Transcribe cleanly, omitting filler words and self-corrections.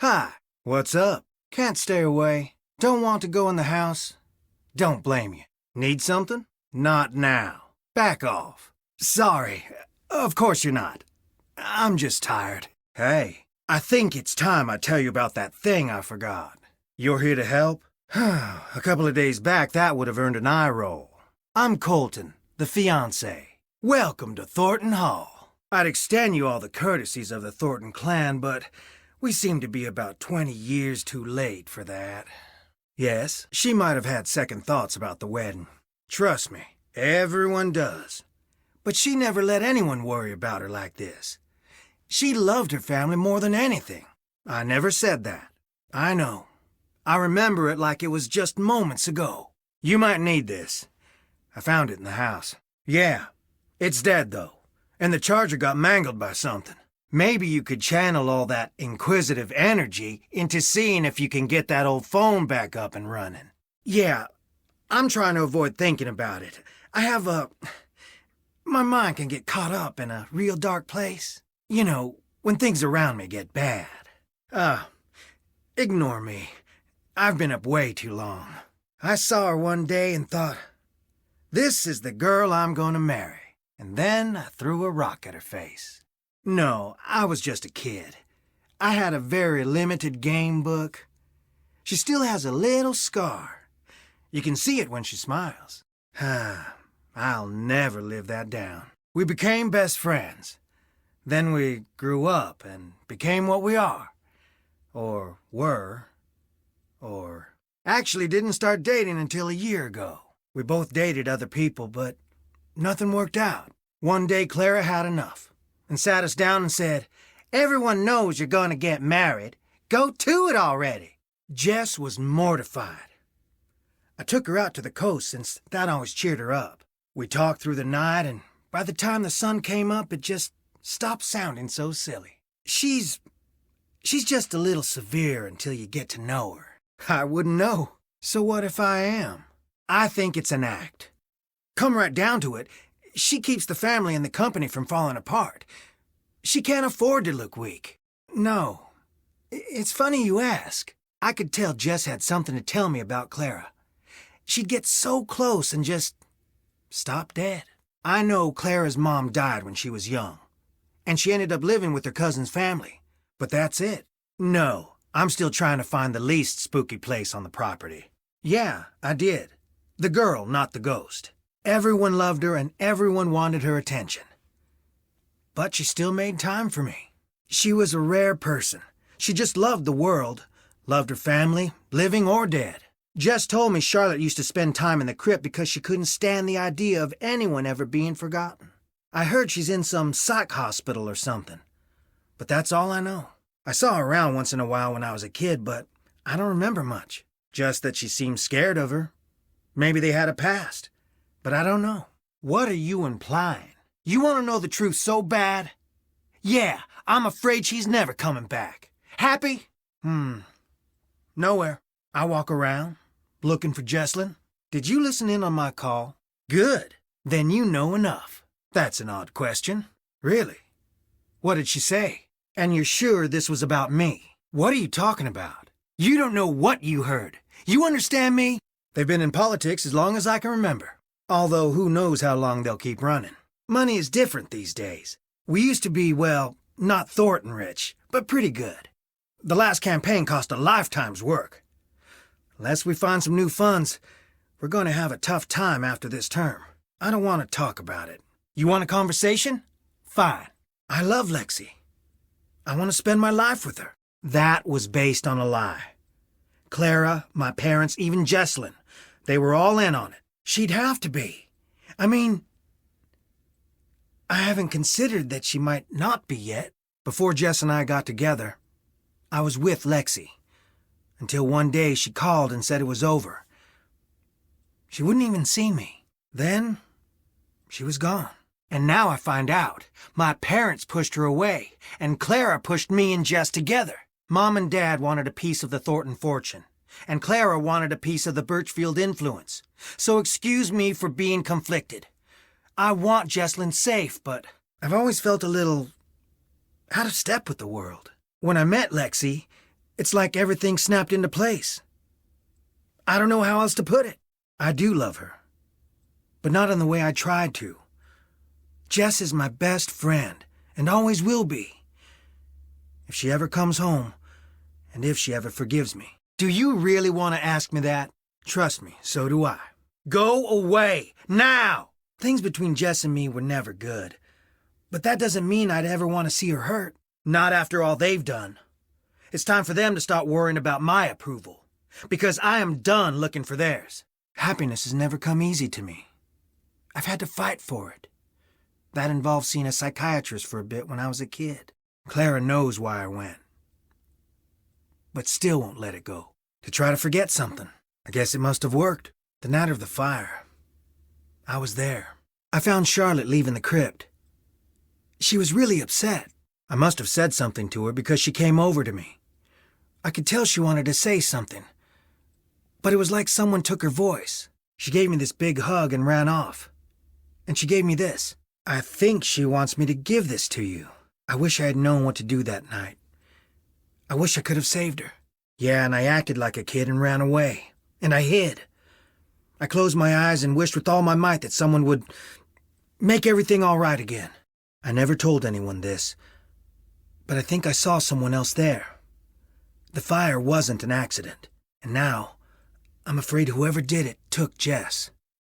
Hi, what's up? Can't stay away. Don't want to go in the house? Don't blame you. Need something? Not now. Back off. Sorry. Of course you're not. I'm just tired. Hey, I think it's time I tell you about that thing I forgot. You're here to help? A couple of days back, that would have earned an eye roll. I'm Colton, the fiancé. Welcome to Thornton Hall. I'd extend you all the courtesies of the Thornton clan, but we seem to be about 20 years too late for that. Yes, she might have had second thoughts about the wedding. Trust me, everyone does. But she never let anyone worry about her like this. She loved her family more than anything. I never said that. I know. I remember it like it was just moments ago. You might need this. I found it in the house. Yeah, it's dead though, and the charger got mangled by something. Maybe you could channel all that inquisitive energy into seeing if you can get that old phone back up and running. Yeah, I'm trying to avoid thinking about it. My mind can get caught up in a real dark place. You know, when things around me get bad. Ignore me. I've been up way too long. I saw her one day and thought, this is the girl I'm gonna marry. And then I threw a rock at her face. No, I was just a kid. I had a very limited game book. She still has a little scar. You can see it when she smiles. I'll never live that down. We became best friends. Then we grew up and became what we are. Or were. Or actually didn't start dating until a year ago. We both dated other people, but nothing worked out. One day Clara had enough and sat us down and said, everyone knows you're going to get married. Go to it already. Jess was mortified. I took her out to the coast since that always cheered her up. We talked through the night, and by the time the sun came up, it just stopped sounding so silly. She's just a little severe until you get to know her. I wouldn't know. So what if I am? I think it's an act. Come right down to it, she keeps the family and the company from falling apart. She can't afford to look weak. No. It's funny you ask. I could tell Jess had something to tell me about Clara. She'd get so close and just stop dead. I know Clara's mom died when she was young, and she ended up living with her cousin's family. But that's it. No, I'm still trying to find the least spooky place on the property. Yeah, I did. The girl, not the ghost. Everyone loved her and everyone wanted her attention. But she still made time for me. She was a rare person. She just loved the world, loved her family, living or dead. Jess told me Charlotte used to spend time in the crypt because she couldn't stand the idea of anyone ever being forgotten. I heard she's in some psych hospital or something. But that's all I know. I saw her around once in a while when I was a kid, but I don't remember much. Just that she seemed scared of her. Maybe they had a past. But I don't know. What are you implying? You want to know the truth so bad? Yeah, I'm afraid she's never coming back. Happy? Nowhere. I walk around, looking for Jesslyn. Did you listen in on my call? Good. Then you know enough. That's an odd question. Really? What did she say? And you're sure this was about me? What are you talking about? You don't know what you heard. You understand me? They've been in politics as long as I can remember. Although who knows how long they'll keep running. Money is different these days. We used to be, well, not Thornton rich, but pretty good. The last campaign cost a lifetime's work. Unless we find some new funds, we're going to have a tough time after this term. I don't want to talk about it. You want a conversation? Fine. I love Lexi. I want to spend my life with her. That was based on a lie. Clara, my parents, even Jesslyn, they were all in on it. She'd have to be. I mean, I haven't considered that she might not be yet. Before Jess and I got together, I was with Lexi. Until one day she called and said it was over. She wouldn't even see me. Then, she was gone. And now I find out. My parents pushed her away, and Clara pushed me and Jess together. Mom and Dad wanted a piece of the Thornton fortune, and Clara wanted a piece of the Birchfield influence. So excuse me for being conflicted. I want Jesslyn safe, but I've always felt a little out of step with the world. When I met Lexi, It's like everything snapped into place. I don't know how else to put it. I do love her, but not in the way I tried to. Jess is my best friend, and always will be. If she ever comes home, and if she ever forgives me. Do you really want to ask me that? Trust me, so do I. Go away, now! Things between Jess and me were never good, but that doesn't mean I'd ever want to see her hurt. Not after all they've done. It's time for them to start worrying about my approval, because I am done looking for theirs. Happiness has never come easy to me. I've had to fight for it. That involved seeing a psychiatrist for a bit when I was a kid. Clara knows why I went, but still won't let it go. To try to forget something. I guess it must have worked. The night of the fire, I was there. I found Charlotte leaving the crypt. She was really upset. I must have said something to her because she came over to me. I could tell she wanted to say something, but it was like someone took her voice. She gave me this big hug and ran off. And she gave me this. I think she wants me to give this to you. I wish I had known what to do that night. I wish I could have saved her. Yeah, and I acted like a kid and ran away. And I hid. I closed my eyes and wished with all my might that someone would make everything all right again. I never told anyone this, but I think I saw someone else there. The fire wasn't an accident, and now I'm afraid whoever did it took Jess.